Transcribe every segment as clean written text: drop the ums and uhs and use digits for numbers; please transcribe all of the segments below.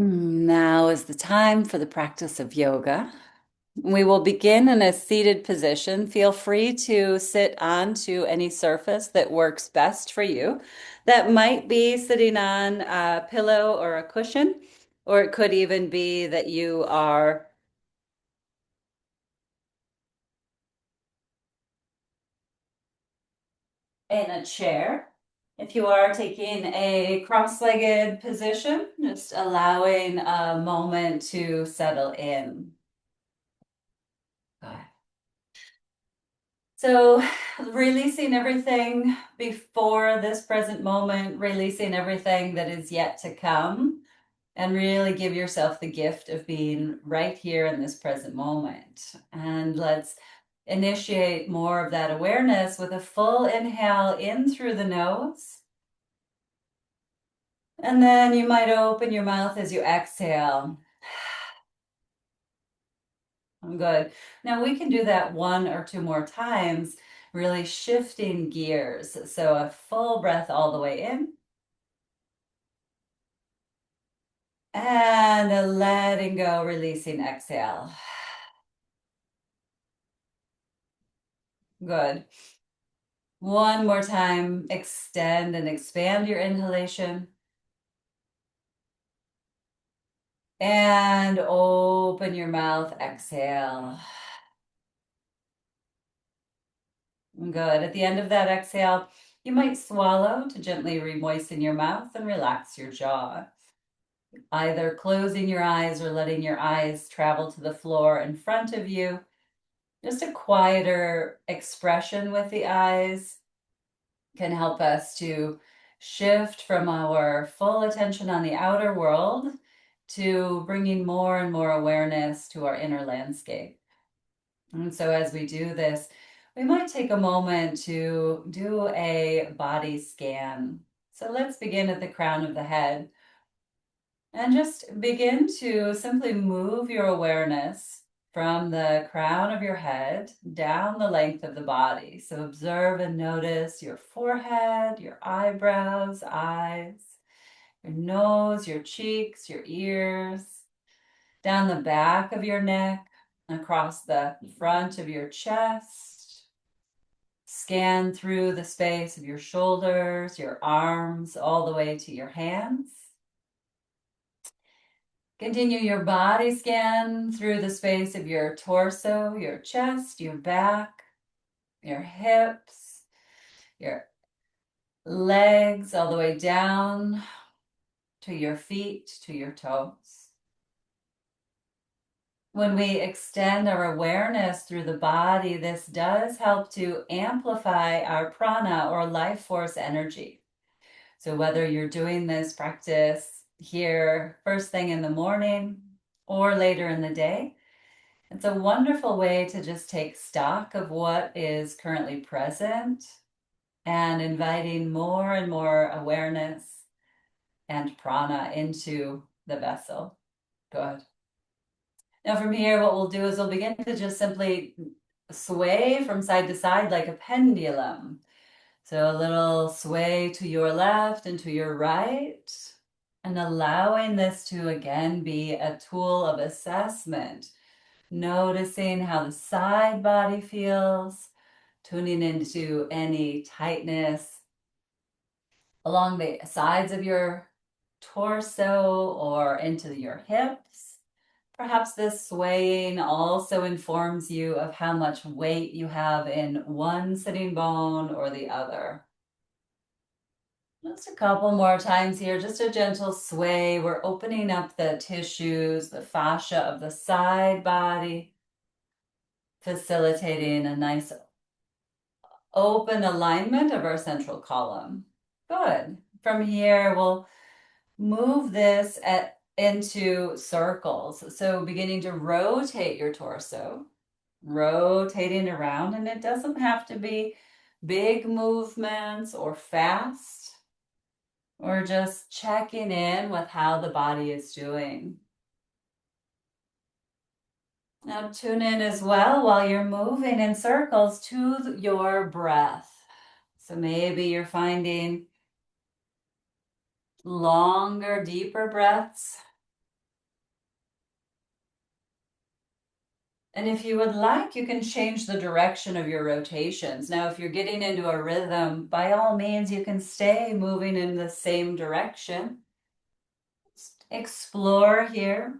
Now is the time for the practice of yoga. We will begin in a seated position. Feel free to sit onto any surface that works best for you. That might be sitting on a pillow or a cushion, or it could even be that you are in a chair. If you are taking a cross-legged position, just allowing a moment to settle in. Good. So, releasing everything before this present moment, releasing everything that is yet to come, and really give yourself the gift of being right here in this present moment. And let's initiate more of that awareness with a full inhale in through the nose. And then you might open your mouth as you exhale. Good. Now we can do that one or two more times, really shifting gears. So a full breath all the way in and a letting go, releasing exhale. Good. One more time, extend and expand your inhalation and open your mouth, exhale. Good. At the end of that exhale, you might swallow to gently re-moisten your mouth and relax your jaw. Either closing your eyes or letting your eyes travel to the floor in front of you. Just a quieter expression with the eyes can help us to shift from our full attention on the outer world to bringing more and more awareness to our inner landscape. And so as we do this, we might take a moment to do a body scan. So let's begin at the crown of the head. And just begin to simply move your awareness from the crown of your head down the length of the body. So observe and notice your forehead, your eyebrows, eyes, your nose, your cheeks, your ears, down the back of your neck, across the front of your chest. Scan through the space of your shoulders, your arms, all the way to your hands. Continue your body scan through the space of your torso, your chest, your back, your hips, your legs, all the way down to your feet, to your toes. When we extend our awareness through the body, this does help to amplify our prana or life force energy. So whether you're doing this practice here first thing in the morning or later in the day, it's a wonderful way to just take stock of what is currently present and inviting more and more awareness and prana into the vessel. Good. Now from here, what we'll do is we'll begin to just simply sway from side to side like a pendulum. So a little sway to your left and to your right, and allowing this to again be a tool of assessment. Noticing how the side body feels, tuning into any tightness along the sides of your torso or into your hips. Perhaps this swaying also informs you of how much weight you have in one sitting bone or the other. Just a couple more times here, just a gentle sway. We're opening up the tissues, the fascia of the side body, facilitating a nice open alignment of our central column. Good. From here, we'll move this into circles. So beginning to rotate your torso, rotating around, and it doesn't have to be big movements or fast, or just checking in with how the body is doing. Now tune in as well while you're moving in circles to your breath. So maybe you're finding longer, deeper breaths And if you would like, you can change the direction of your rotations. Now, if you're getting into a rhythm, by all means, you can stay moving in the same direction. Just explore here.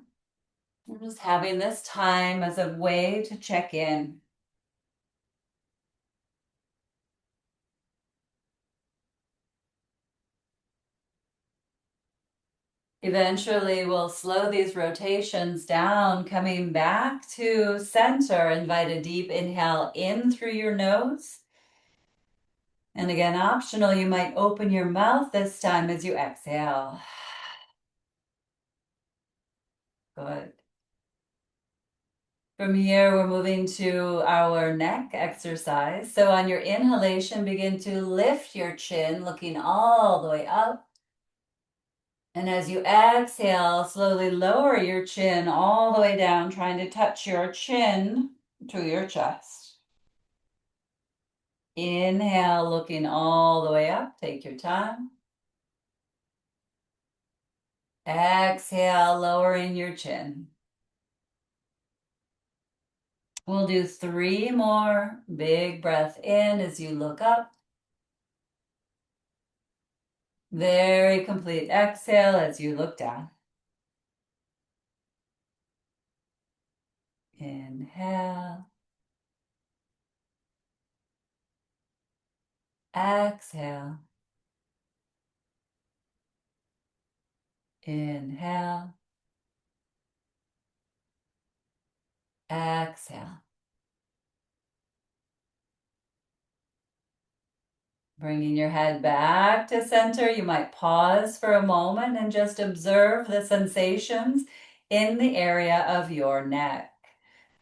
I'm just having this time as a way to check in. Eventually, we'll slow these rotations down, coming back to center. Invite a deep inhale in through your nose. And again, optional, you might open your mouth this time as you exhale. Good. From here, we're moving to our neck exercise. So on your inhalation, begin to lift your chin, looking all the way up. And as you exhale, slowly lower your chin all the way down, trying to touch your chin to your chest. Inhale, looking all the way up. Take your time. Exhale, lowering your chin. We'll do 3 more. Big breath in as you look up. Very complete exhale as you look down. Inhale. Exhale. Inhale. Exhale. Bringing your head back to center, you might pause for a moment and just observe the sensations in the area of your neck.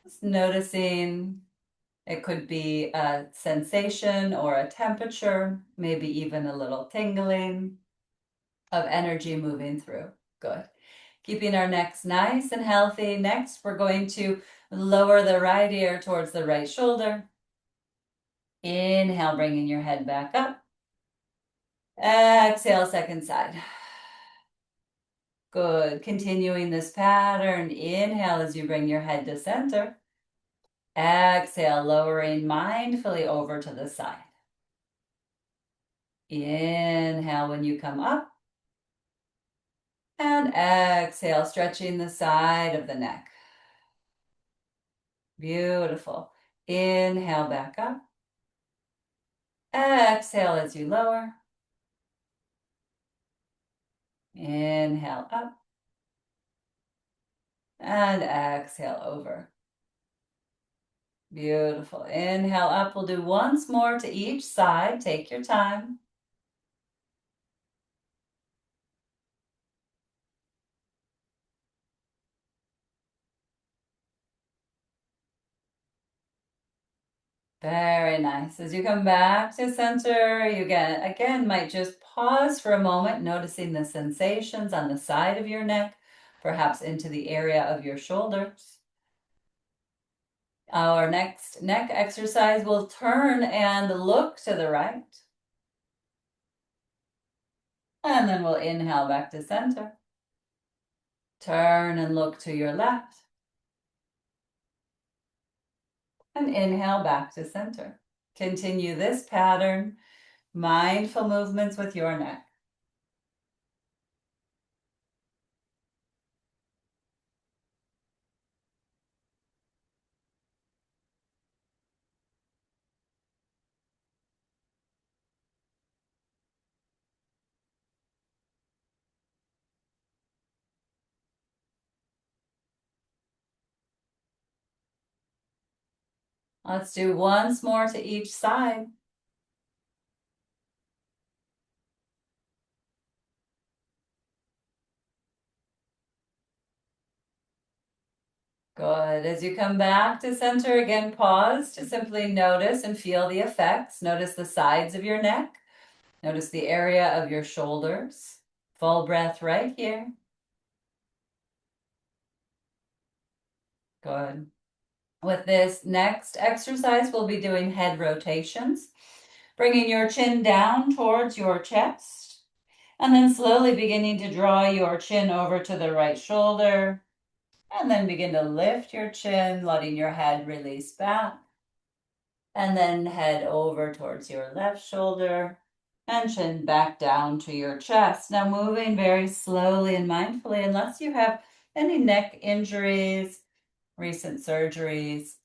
Just noticing it could be a sensation or a temperature, maybe even a little tingling of energy moving through. Good. Keeping our necks nice and healthy. Next, we're going to lower the right ear towards the right shoulder. Inhale, bringing your head back up. Exhale, second side. Good. Continuing this pattern. Inhale as you bring your head to center. Exhale, lowering mindfully over to the side. Inhale when you come up. And exhale, stretching the side of the neck. Beautiful. Inhale back up. Exhale as you lower. Inhale up. And exhale over. Beautiful. Inhale up. We'll do once more to each side. Take your time. Very nice. As you come back to center, you again might just pause for a moment, noticing the sensations on the side of your neck, perhaps into the area of your shoulders. Our next neck exercise will turn and look to the right. And then we'll inhale back to center. Turn and look to your left. And inhale back to center. Continue this pattern, mindful movements with your neck. Let's do once more to each side. Good. As you come back to center, again, pause to simply notice and feel the effects. Notice the sides of your neck. Notice the area of your shoulders. Full breath right here. Good. With this next exercise, we'll be doing head rotations, bringing your chin down towards your chest, and then slowly beginning to draw your chin over to the right shoulder. And then begin to lift your chin, letting your head release back. And then head over towards your left shoulder and chin back down to your chest. Now moving very slowly and mindfully, unless you have any neck injuries, recent surgeries.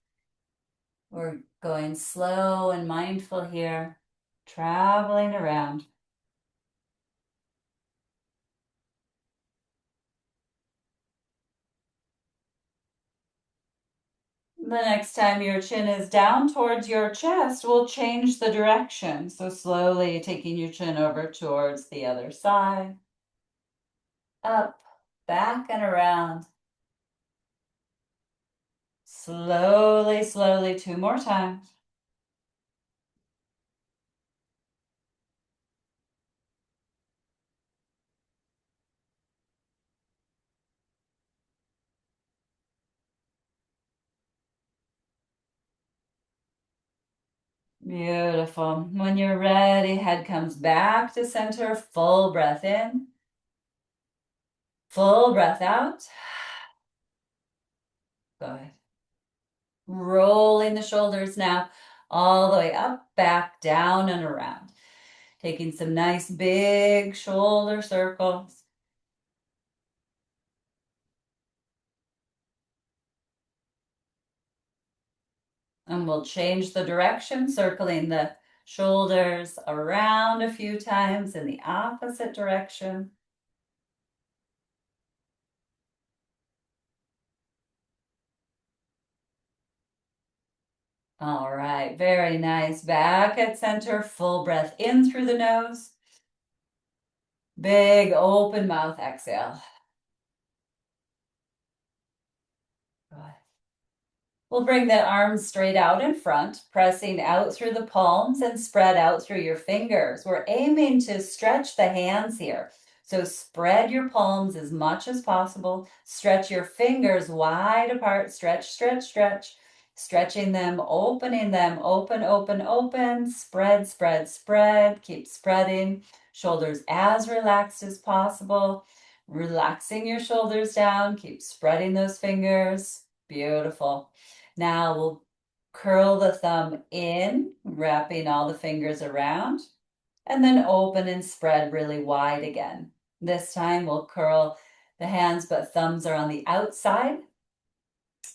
We're going slow and mindful here, traveling around. The next time your chin is down towards your chest, we'll change the direction. So slowly taking your chin over towards the other side. Up, back and around. Slowly, slowly, 2 more times. Beautiful. When you're ready, head comes back to center, full breath in, full breath out. Good. Rolling the shoulders now all the way up, back, down, and around. Taking some nice big shoulder circles. And we'll change the direction, circling the shoulders around a few times in the opposite direction. All right, very nice. Back at center, full breath in through the nose. Big open mouth exhale. Good. We'll bring the arms straight out in front, pressing out through the palms and spread out through your fingers. We're aiming to stretch the hands here. So spread your palms as much as possible. Stretch your fingers wide apart. Stretch, stretch, stretch. Stretching them, opening them, open, open, open. Spread, spread, spread. Keep spreading. Shoulders as relaxed as possible. Relaxing your shoulders down. Keep spreading those fingers. Beautiful. Now we'll curl the thumb in, wrapping all the fingers around, and then open and spread really wide again. This time we'll curl the hands, but thumbs are on the outside,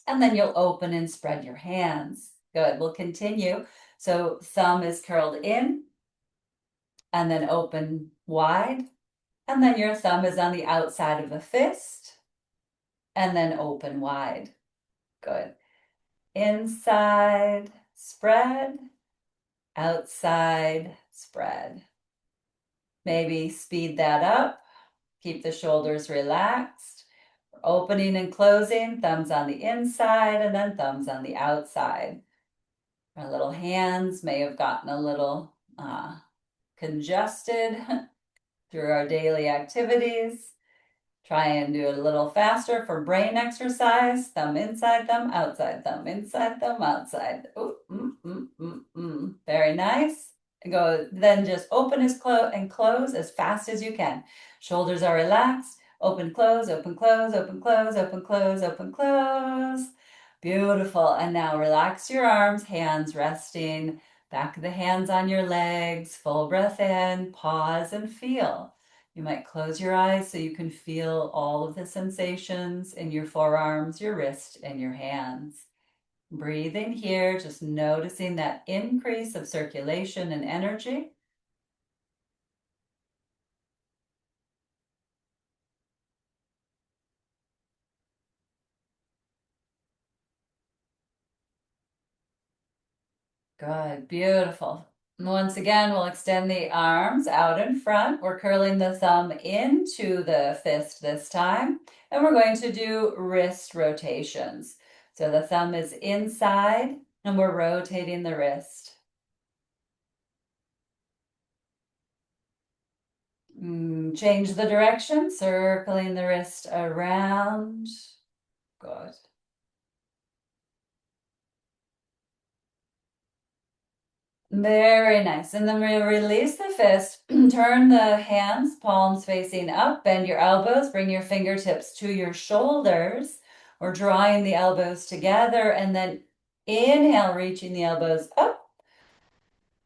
and then you'll open and spread your hands. Good, we'll continue. So thumb is curled in, and then open wide, and then your thumb is on the outside of a fist, and then open wide. Good. Inside, spread, outside, spread. Maybe speed that up. Keep the shoulders relaxed. Opening and closing, thumbs on the inside and then thumbs on the outside. Our little hands may have gotten a little congested through our daily activities. Try and do it a little faster for brain exercise. Thumb inside, thumb outside, thumb inside, thumb outside. Ooh, Very nice. Go then just open and close as fast as you can. Shoulders are relaxed. Open, close, open, close, open, close, open, close, open, close. Beautiful. And now relax your arms, hands resting. Back of the hands on your legs. Full breath in. Pause and feel. You might close your eyes so you can feel all of the sensations in your forearms, your wrist, and your hands. Breathing here, just noticing that increase of circulation and energy. Good, beautiful. Once again, we'll extend the arms out in front. We're curling the thumb into the fist this time, and we're going to do wrist rotations. So the thumb is inside, and we're rotating the wrist. Change the direction, circling the wrist around. Good. Very nice. And then we release the fist, turn the hands, palms facing up, bend your elbows, bring your fingertips to your shoulders. or drawing the elbows together, and then inhale, reaching the elbows up.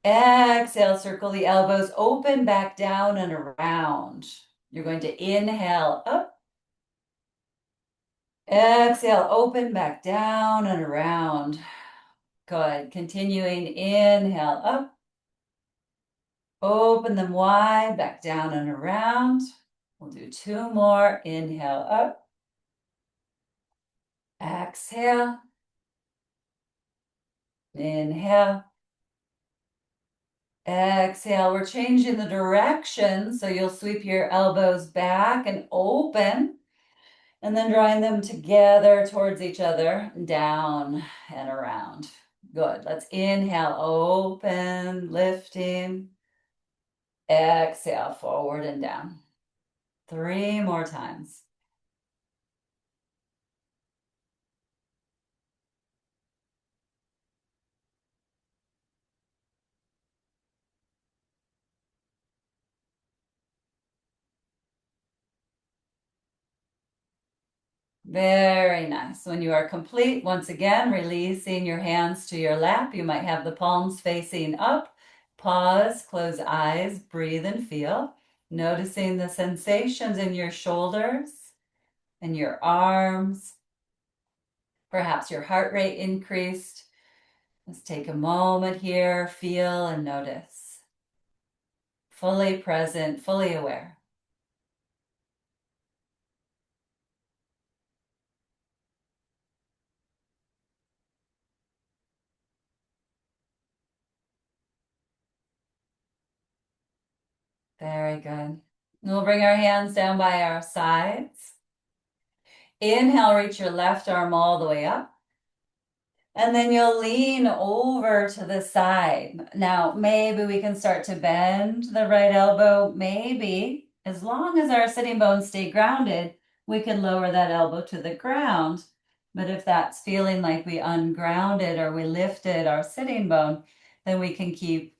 Exhale, circle the elbows, open back down and around. You're going to inhale up. Exhale, open back down and around. Good. Continuing, inhale up. Open them wide, back down and around. We'll do two more. Inhale up. Exhale. Inhale. Exhale. We're changing the direction, so you'll sweep your elbows back and open, and then drawing them together towards each other, down and around. Good. Let's inhale, open, lifting. Exhale, forward and down. Three more times. Very nice. When you are complete, once again, releasing your hands to your lap. You might have the palms facing up. Pause, close eyes, breathe and feel. Noticing the sensations in your shoulders and your arms. Perhaps your heart rate increased. Let's take a moment here, feel and notice. Fully present, fully aware. Very good. We'll bring our hands down by our sides. Inhale, reach your left arm all the way up. And then you'll lean over to the side. Now, maybe we can start to bend the right elbow. Maybe, as long as our sitting bones stay grounded, we can lower that elbow to the ground. But if that's feeling like we ungrounded or we lifted our sitting bone, then we can keep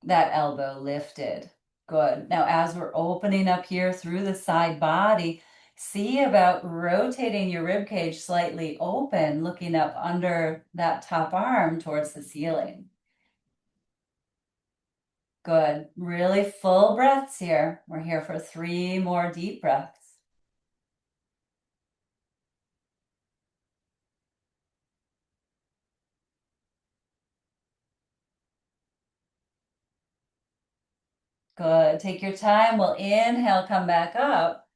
that elbow lifted. Good. Now, as we're opening up here through the side body, see about rotating your rib cage slightly open, looking up under that top arm towards the ceiling. Good. Really full breaths here. We're here for 3 more deep breaths. Good. Take your time. We'll inhale, come back up.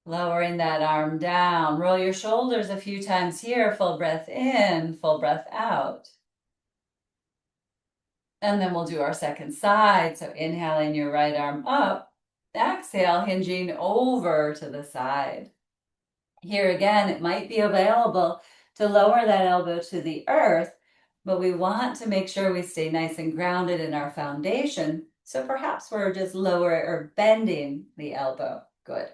Lowering that arm down. Roll your shoulders a few times here. Full breath in, full breath out. And then we'll do our second side. So inhaling your right arm up. Exhale, hinging over to the side. Here again, it might be available to lower that elbow to the earth, but we want to make sure we stay nice and grounded in our foundation. So perhaps we're just lower or bending the elbow. Good.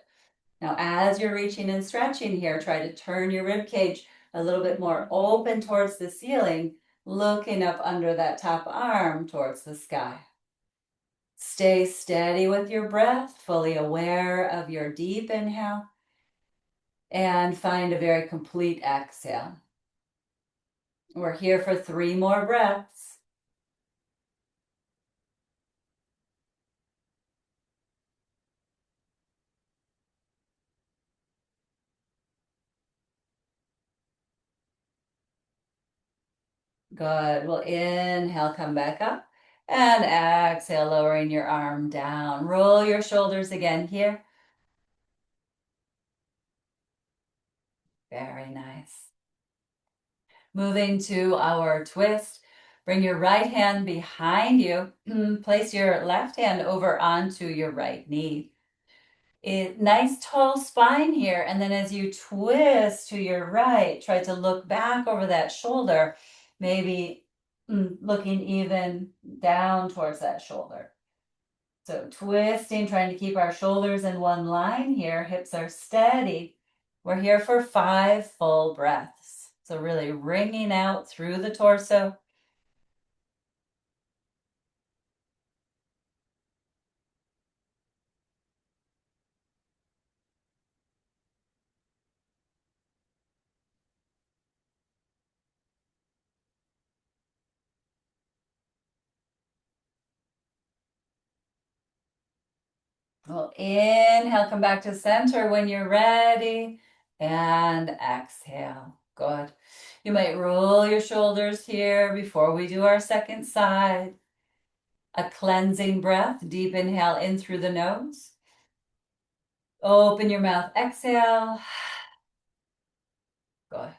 Now, as you're reaching and stretching here, try to turn your rib cage a little bit more open towards the ceiling, looking up under that top arm towards the sky. Stay steady with your breath, fully aware of your deep inhale, and find a very complete exhale. We're here for 3 more breaths. Good. We'll inhale, come back up, and exhale, lowering your arm down. Roll your shoulders again here. Very nice. Moving to our twist. Bring your right hand behind you. Place your left hand over onto your right knee. Nice tall spine here. And then as you twist to your right, try to look back over that shoulder, maybe looking even down towards that shoulder. So twisting, trying to keep our shoulders in one line here. Hips are steady. We're here for 5 full breaths. So really wringing out through the torso. We'll inhale, come back to center when you're ready, and exhale. Good. You might roll your shoulders here before we do our second side. A cleansing breath, deep inhale in through the nose. Open your mouth, exhale. Good.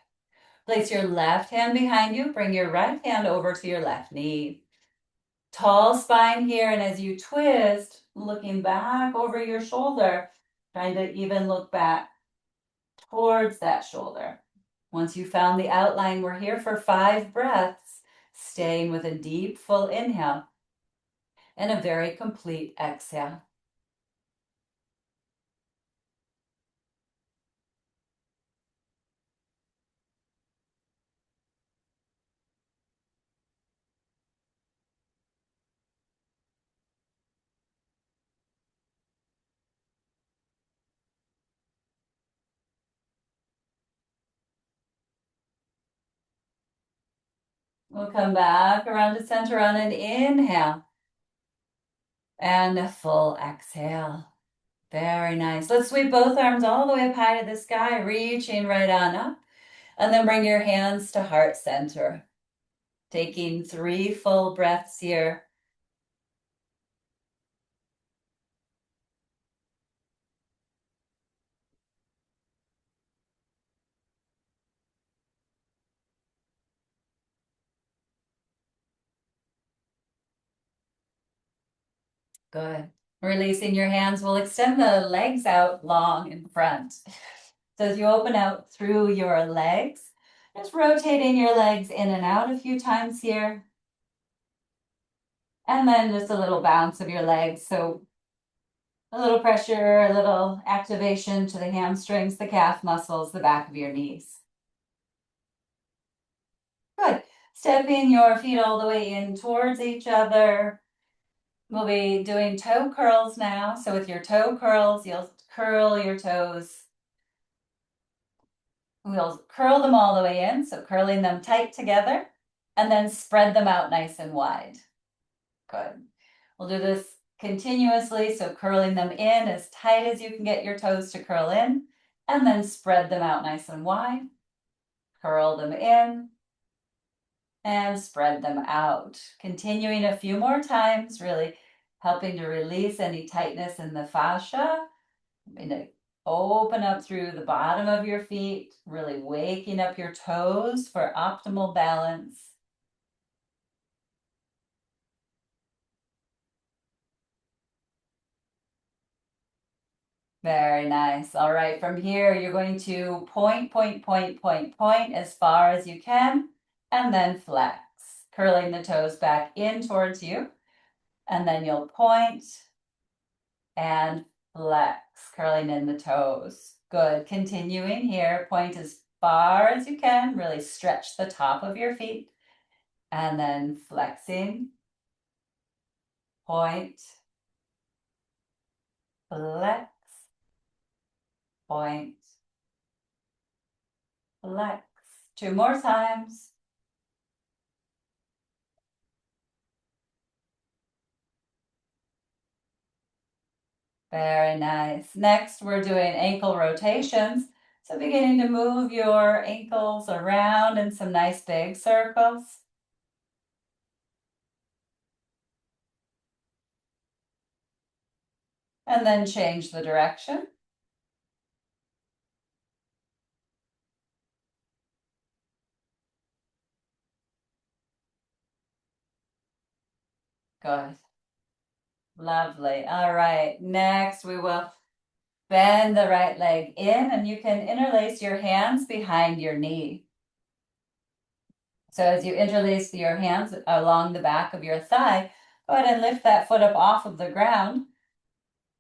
Place your left hand behind you. Bring your right hand over to your left knee. Tall spine here, and as you twist, looking back over your shoulder, trying to even look back towards that shoulder. Once you found the outline, we're here for 5 breaths, staying with a deep, full inhale and a very complete exhale. We'll come back around to center on an inhale and a full exhale. Very nice. Let's sweep both arms all the way up high to the sky, reaching right on up. And then bring your hands to heart center. Taking 3 full breaths here. Good. Releasing your hands will extend the legs out long in front. So as you open out through your legs, just rotating your legs in and out a few times here. And then just a little bounce of your legs. So a little pressure, a little activation to the hamstrings, the calf muscles, the back of your knees. Good. Stepping your feet all the way in towards each other. We'll be doing toe curls now. So with your toe curls, you'll curl your toes. We'll curl them all the way in, so curling them tight together, and then spread them out nice and wide. Good. We'll do this continuously, so curling them in as tight as you can get your toes to curl in, and then spread them out nice and wide. Curl them in, and spread them out. Continuing a few more times, really helping to release any tightness in the fascia. Open up through the bottom of your feet, really waking up your toes for optimal balance. Very nice. All right, from here, you're going to point, point, point, point, point as far as you can, and then flex, curling the toes back in towards you. And then you'll point and flex, curling in the toes. Good. Continuing here, point as far as you can, really stretch the top of your feet, and then flexing, point, flex, point, flex. 2 more times. Very nice. Next, we're doing ankle rotations. So beginning to move your ankles around in some nice big circles. And then change the direction. Good. Lovely. All right. Next, we will bend the right leg in, and you can interlace your hands behind your knee. So as you interlace your hands along the back of your thigh, go ahead and lift that foot up off of the ground.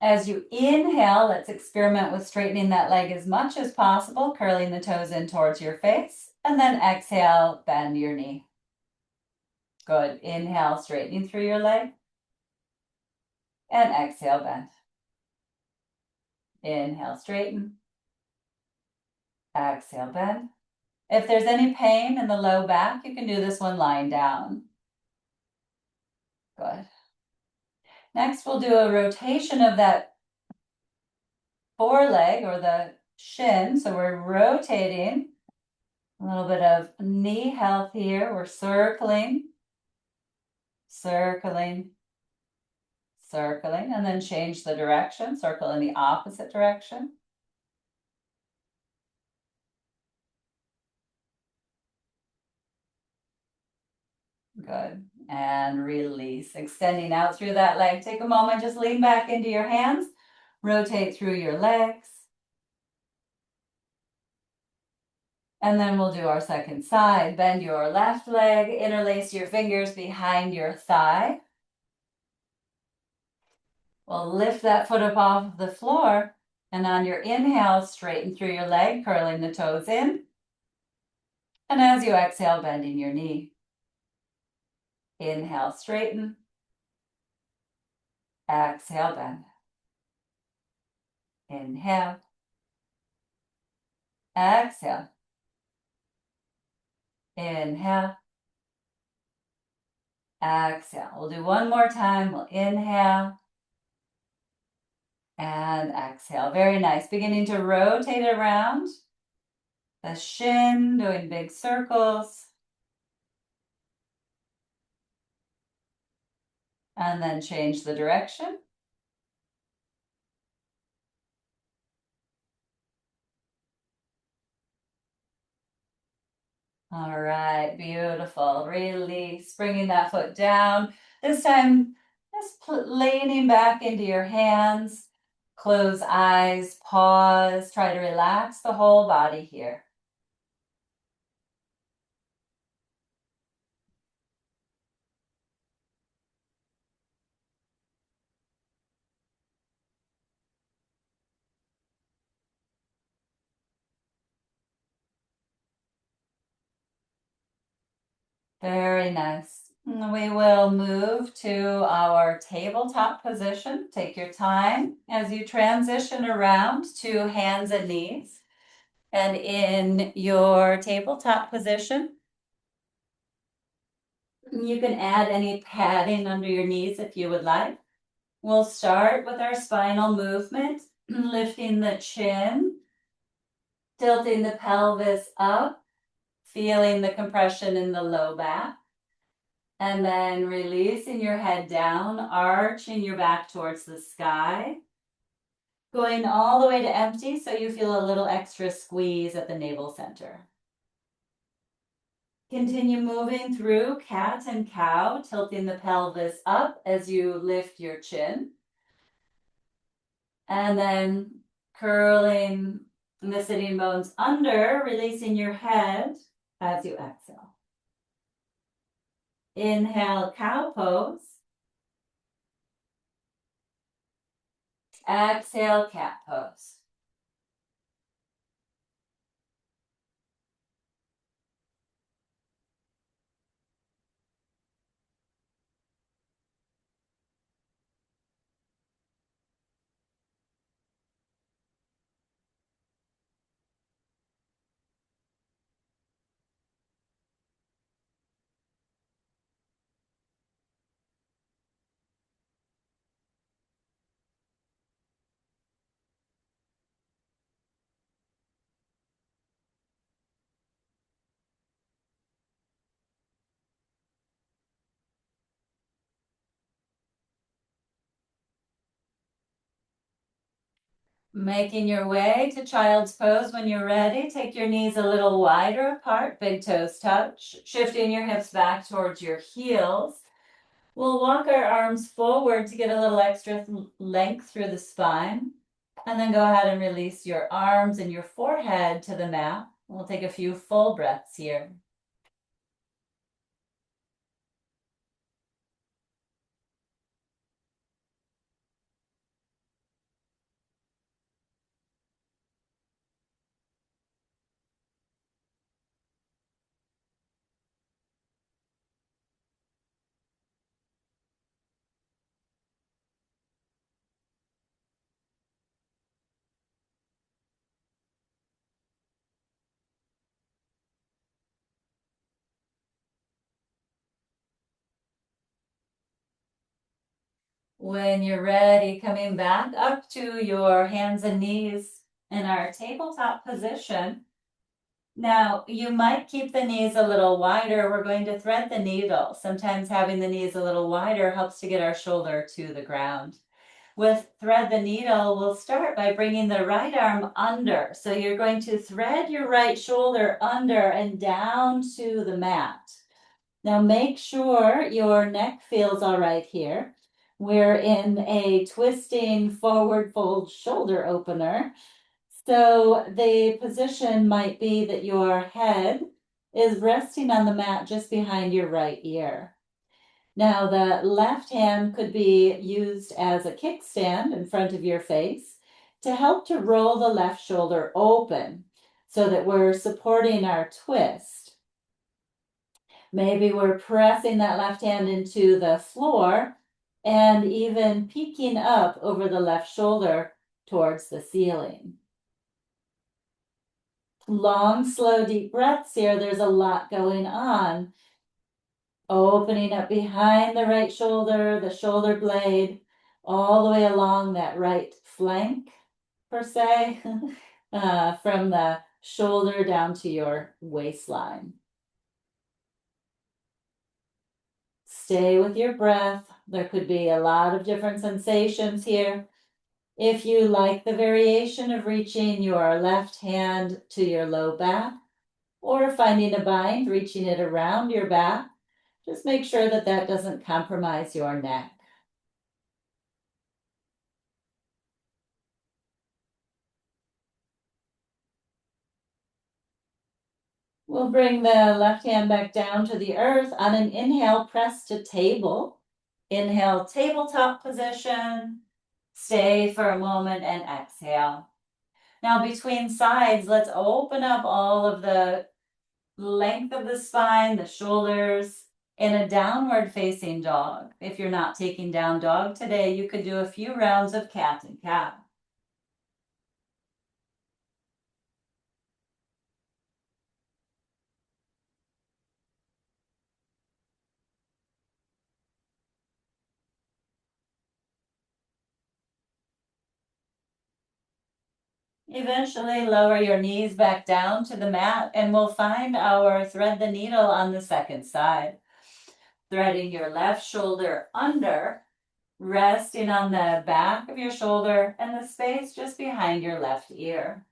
As you inhale, let's experiment with straightening that leg as much as possible, curling the toes in towards your face, and then exhale, bend your knee. Good. Inhale, straightening through your leg, and exhale, bend. Inhale, straighten. Exhale, bend. If there's any pain in the low back, you can do this one lying down. Good. Next, we'll do a rotation of that foreleg or the shin. So we're rotating. A little bit of knee health here. We're circling, circling, circling, and then change the direction. Circle in the opposite direction. Good. And release, extending out through that leg. Take a moment, just lean back into your hands, rotate through your legs. And then we'll do our second side. Bend your left leg, interlace your fingers behind your thigh. We'll lift that foot up off the floor. And on your inhale, straighten through your leg, curling the toes in. And as you exhale, bending your knee. Inhale, straighten. Exhale, bend. Inhale. Exhale. Inhale. Exhale. We'll do one more time. We'll inhale. And exhale. Very nice. Beginning to rotate around the shin, doing big circles. And then change the direction. All right, beautiful. Release, bringing that foot down. This time, just leaning back into your hands. Close eyes, pause, try to relax the whole body here. Very nice. We will move to our tabletop position. Take your time as you transition around to hands and knees. And in your tabletop position, you can add any padding under your knees if you would like. We'll start with our spinal movement, lifting the chin, tilting the pelvis up, feeling the compression in the low back. And then releasing your head down, arching your back towards the sky. Going all the way to empty so you feel a little extra squeeze at the navel center. Continue moving through cat and cow, tilting the pelvis up as you lift your chin. And then curling the sitting bones under, releasing your head as you exhale. Inhale, cow pose. Exhale, cat pose. Making your way to child's pose when you're ready. Take your knees a little wider apart, big toes touch, shifting your hips back towards your heels. We'll walk our arms forward to get a little extra length through the spine. And then go ahead and release your arms and your forehead to the mat. We'll take a few full breaths here. When you're ready, coming back up to your hands and knees in our tabletop position. Now, you might keep the knees a little wider. We're going to thread the needle. Sometimes having the knees a little wider helps to get our shoulder to the ground. With thread the needle, we'll start by bringing the right arm under. So you're going to thread your right shoulder under and down to the mat. Now make sure your neck feels all right here. We're in a twisting forward fold shoulder opener. So the position might be that your head is resting on the mat just behind your right ear. Now the left hand could be used as a kickstand in front of your face to help to roll the left shoulder open so that we're supporting our twist. Maybe we're pressing that left hand into the floor and even peeking up over the left shoulder towards the ceiling. Long, slow, deep breaths here. There's a lot going on. Opening up behind the right shoulder, the shoulder blade, all the way along that right flank, per se, from the shoulder down to your waistline. Stay with your breath. There could be a lot of different sensations here. If you like the variation of reaching your left hand to your low back or finding a bind, reaching it around your back, just make sure that that doesn't compromise your neck. We'll bring the left hand back down to the earth. On an inhale, press to table. Inhale, tabletop position. Stay for a moment and exhale. Now between sides, let's open up all of the length of the spine, the shoulders, in a downward facing dog. If you're not taking down dog today, you could do a few rounds of cat and cow. Eventually lower your knees back down to the mat and we'll find our thread the needle on the second side. Threading your left shoulder under, resting on the back of your shoulder and the space just behind your left ear.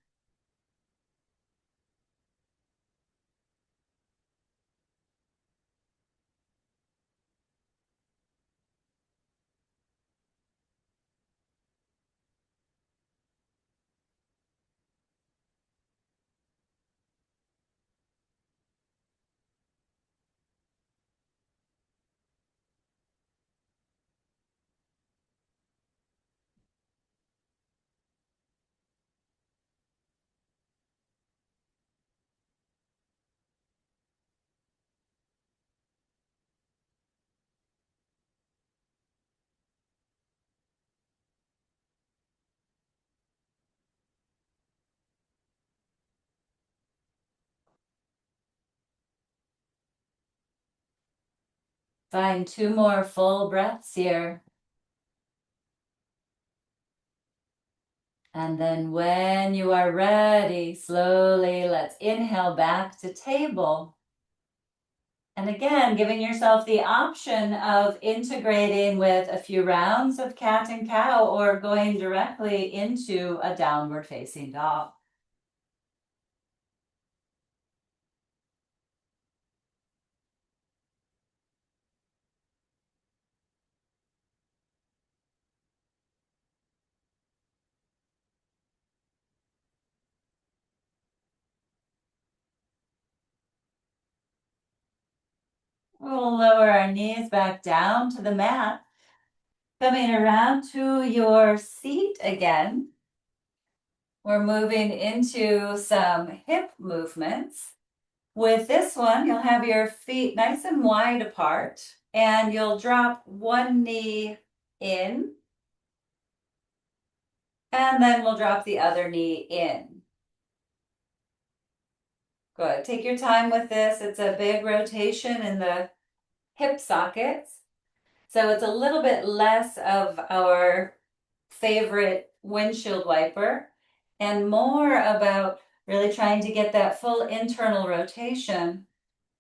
Find 2 more full breaths here. And then when you are ready, slowly let's inhale back to table. And again, giving yourself the option of integrating with a few rounds of cat and cow or going directly into a downward facing dog. We'll lower our knees back down to the mat. Coming around to your seat again. We're moving into some hip movements. With this one, you'll have your feet nice and wide apart, and you'll drop one knee in, and then we'll drop the other knee in. Good. Take your time with this. It's a big rotation in the hip sockets. So it's a little bit less of our favorite windshield wiper and more about really trying to get that full internal rotation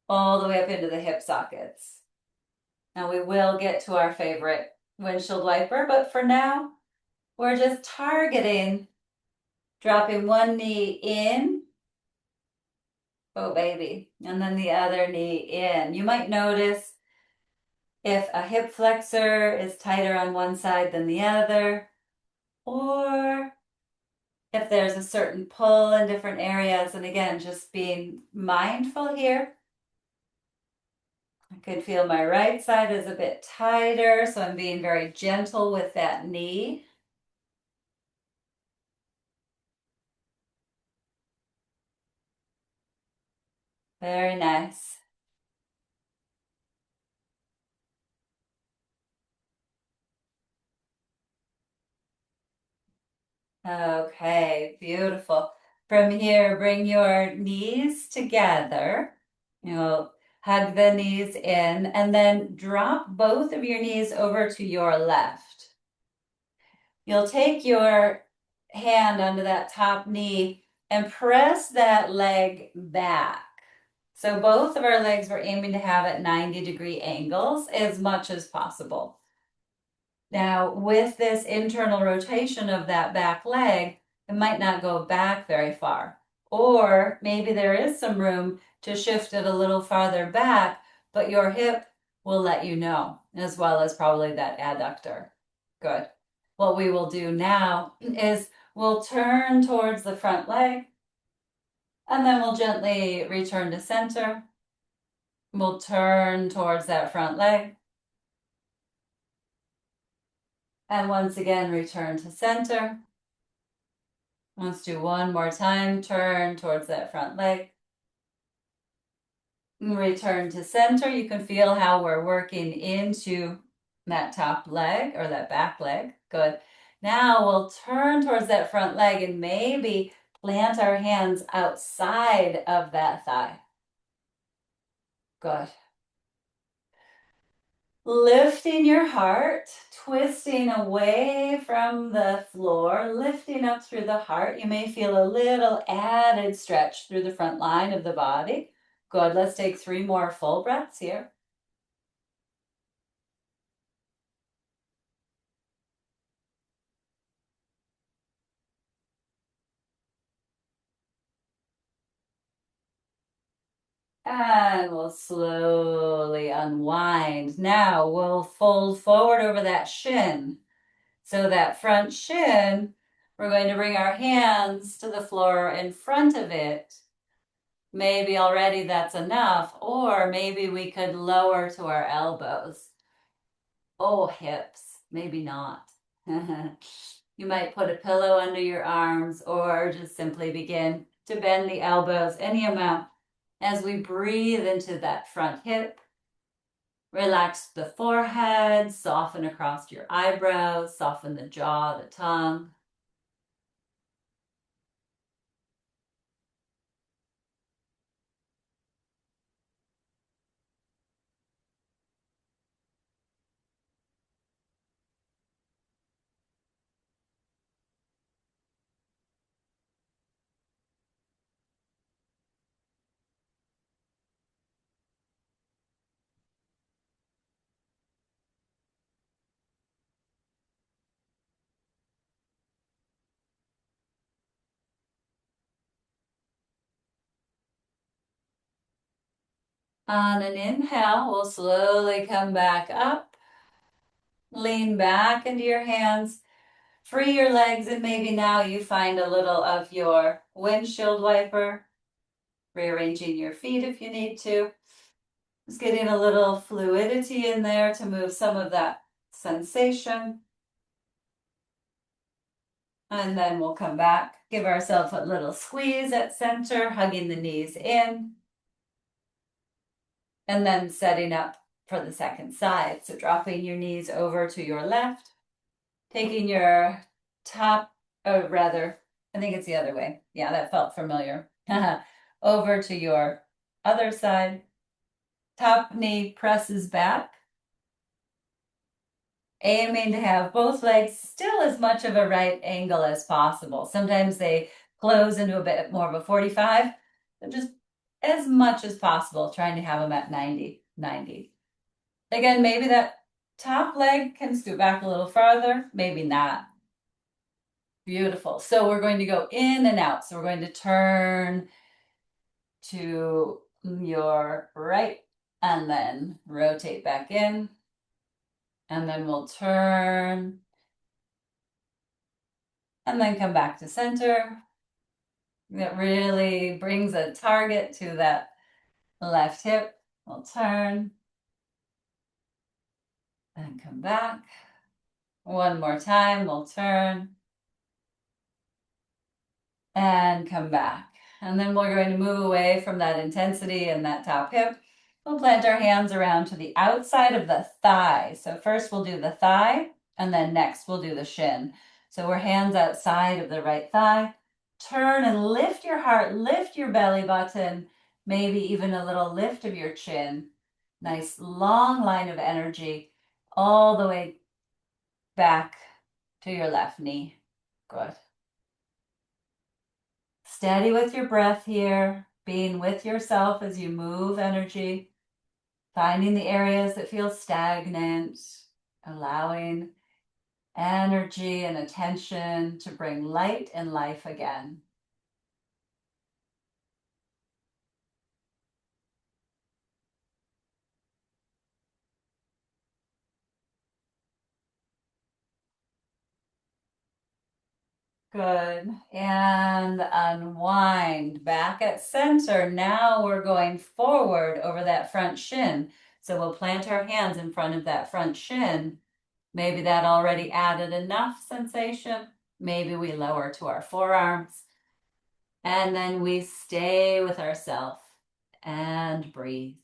all the way up into the hip sockets. Now we will get to our favorite windshield wiper, but for now, we're just targeting dropping one knee in, oh baby, and then the other knee in. You might notice if a hip flexor is tighter on one side than the other, or if there's a certain pull in different areas. And again, just being mindful here. I could feel my right side is a bit tighter, so I'm being very gentle with that knee. Very nice. Okay, beautiful. From here, bring your knees together. You'll hug the knees in and then drop both of your knees over to your left. You'll take your hand under that top knee and press that leg back. So both of our legs we're aiming to have at 90-degree angles as much as possible. Now, with this internal rotation of that back leg, it might not go back very far. Or maybe there is some room to shift it a little farther back, but your hip will let you know, as well as probably that adductor. Good. What we will do now is we'll turn towards the front leg, and then we'll gently return to center. We'll turn towards that front leg. And once again, return to center. Let's do one more time. Turn towards that front leg. Return to center. You can feel how we're working into that top leg or that back leg. Good. Now we'll turn towards that front leg and maybe plant our hands outside of that thigh. Good. Lifting your heart, twisting away from the floor, lifting up through the heart. You may feel a little added stretch through the front line of the body. Good. Let's take 3 more full breaths here. And we'll slowly unwind. Now we'll fold forward over that shin. So that front shin, we're going to bring our hands to the floor in front of it. Maybe already that's enough, or maybe we could lower to our elbows. Oh, hips, maybe not. You might put a pillow under your arms or just simply begin to bend the elbows any amount as we breathe into that front hip. Relax the forehead, soften across your eyebrows, soften the jaw, the tongue. On an inhale, we'll slowly come back up. Lean back into your hands. Free your legs, and maybe now you find a little of your windshield wiper. Rearranging your feet if you need to. Just getting a little fluidity in there to move some of that sensation. And then we'll come back, give ourselves a little squeeze at center, hugging the knees in. And then setting up for the second side. So dropping your knees over to your left, taking your top, or rather, I think it's the other way. Yeah, that felt familiar. Over to your other side. Top knee presses back. aiming to have both legs still as much of a right angle as possible. Sometimes they close into a bit more of a 45, but just as much as possible, trying to have them at 90. Again, maybe that top leg can scoot back a little farther, maybe not. Beautiful. So we're going to go in and out. So we're going to turn to your right and then rotate back in. And then we'll turn and then come back to center. That really brings a target to that left hip. We'll turn and come back. One more time, we'll turn and come back. And then we're going to move away from that intensity and that top hip. We'll plant our hands around to the outside of the thigh. So first we'll do the thigh, and then next we'll do the shin. So we're hands outside of the right thigh. Turn and lift your heart, lift your belly button, maybe even a little lift of your chin. Nice long line of energy all the way back to your left knee. Good. Steady with your breath here, being with yourself as you move energy, finding the areas that feel stagnant, allowing energy and attention to bring light and life again. Good. And unwind back at center. Now we're going forward over that front shin. So we'll plant our hands in front of that front shin. Maybe that already added enough sensation. Maybe we lower to our forearms. And then we stay with ourselves and breathe.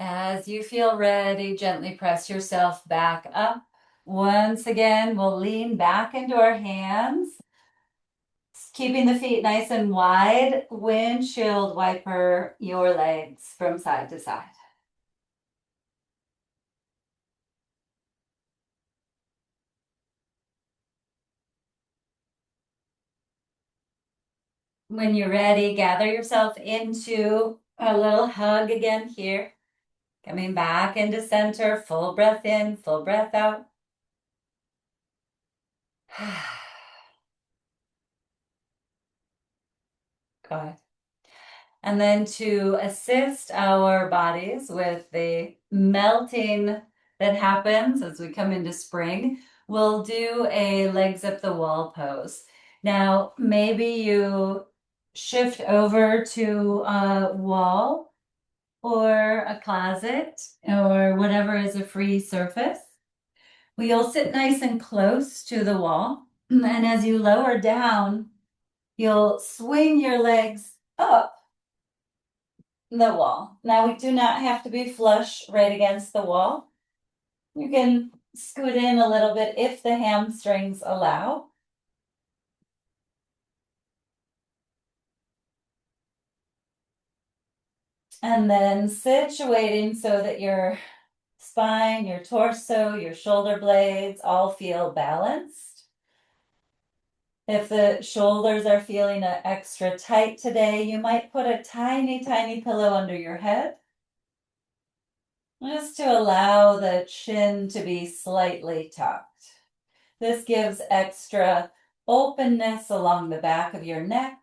As you feel ready, gently press yourself back up. Once again, we'll lean back into our hands, keeping the feet nice and wide. Windshield wiper your legs from side to side. When you're ready, gather yourself into a little hug again here. Coming back into center, full breath in, full breath out. Good. And then to assist our bodies with the melting that happens as we come into spring, we'll do a legs up the wall pose. Now, maybe you shift over to a wall or a closet or whatever is a free surface. You'll sit nice and close to the wall. And as you lower down, you'll swing your legs up the wall. Now we do not have to be flush right against the wall. You can scoot in a little bit if the hamstrings allow. And then situating so that your spine, your torso, your shoulder blades all feel balanced. If the shoulders are feeling extra tight today, you might put a tiny, tiny pillow under your head, just to allow the chin to be slightly tucked. This gives extra openness along the back of your neck.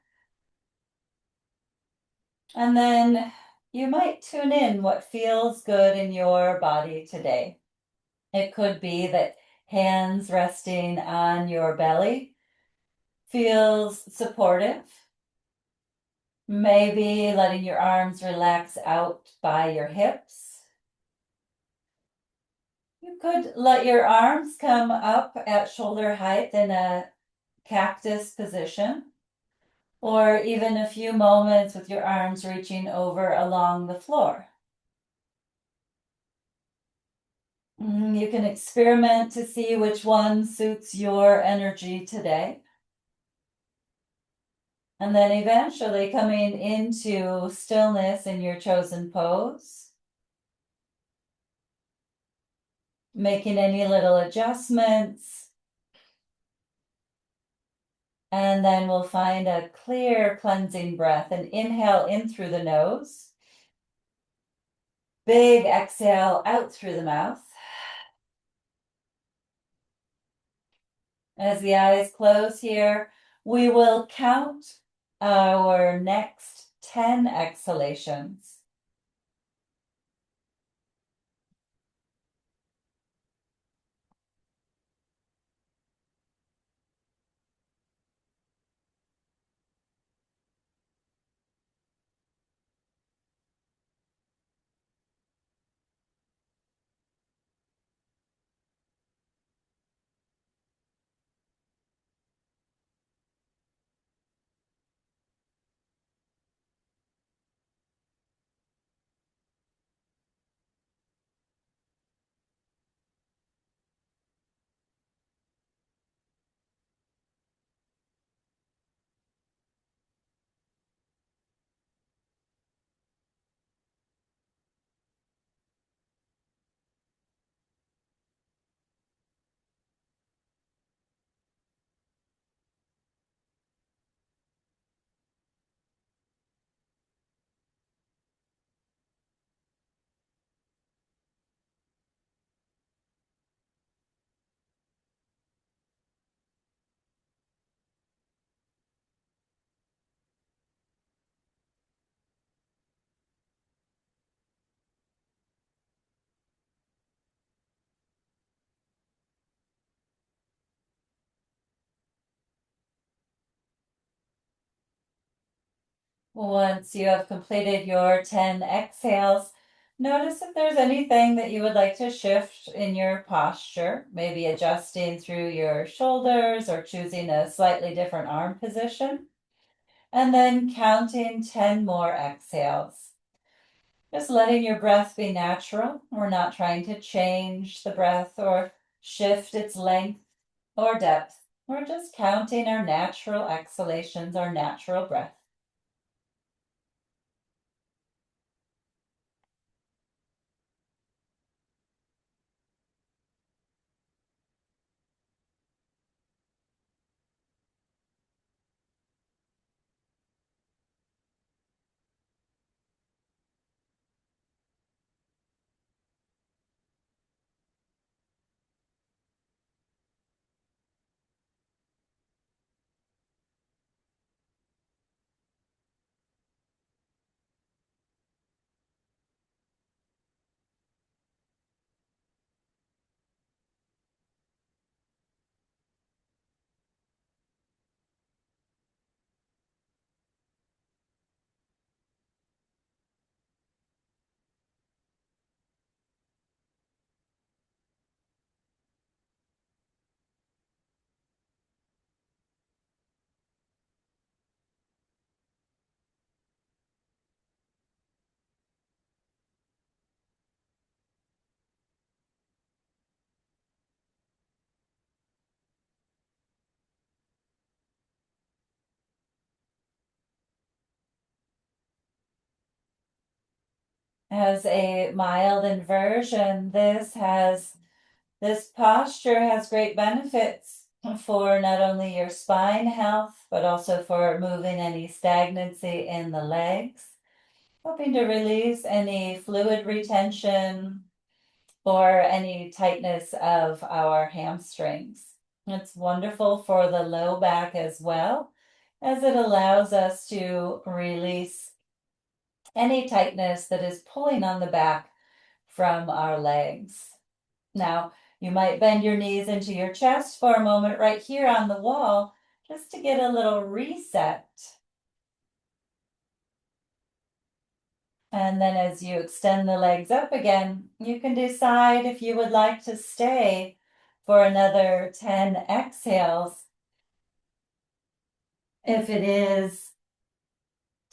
And then you might tune in what feels good in your body today. It could be that hands resting on your belly feels supportive. Maybe letting your arms relax out by your hips. You could let your arms come up at shoulder height in a cactus position, or even a few moments with your arms reaching over along the floor. You can experiment to see which one suits your energy today. And then eventually coming into stillness in your chosen pose. Making any little adjustments. And then we'll find a clear cleansing breath and inhale in through the nose. Big exhale out through the mouth. As the eyes close here, we will count our next 10 exhalations. Once you have completed your 10 exhales, notice if there's anything that you would like to shift in your posture, maybe adjusting through your shoulders or choosing a slightly different arm position. And then counting 10 more exhales. Just letting your breath be natural. We're not trying to change the breath or shift its length or depth. We're just counting our natural exhalations, our natural breath. As a mild inversion, this posture has great benefits for not only your spine health, but also for moving any stagnancy in the legs, helping to release any fluid retention or any tightness of our hamstrings. It's wonderful for the low back as well, as it allows us to release any tightness that is pulling on the back from our legs. Now, you might bend your knees into your chest for a moment right here on the wall, just to get a little reset. And then as you extend the legs up again, you can decide if you would like to stay for another 10 exhales. If it is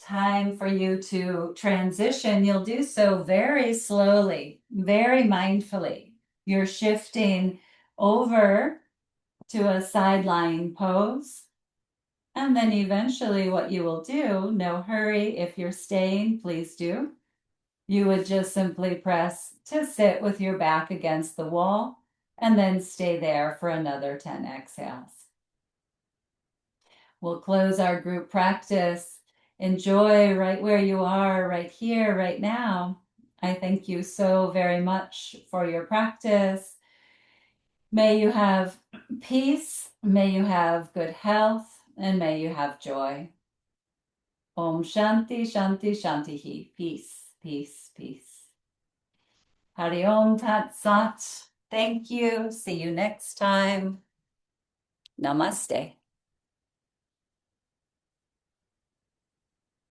time for you to transition, you'll do so very slowly, very mindfully. You're shifting over to a side lying pose. And then eventually what you will do, no hurry, if you're staying, please do. You would just simply press to sit with your back against the wall and then stay there for another 10 exhales. We'll close our group practice. Enjoy right where you are, right here, right now. I thank you so very much for your practice. May you have peace, may you have good health, and may you have joy. Om Shanti, Shanti, Shanti. Peace, peace, peace. Hari Om Tat Sat. Thank you. See you next time. Namaste.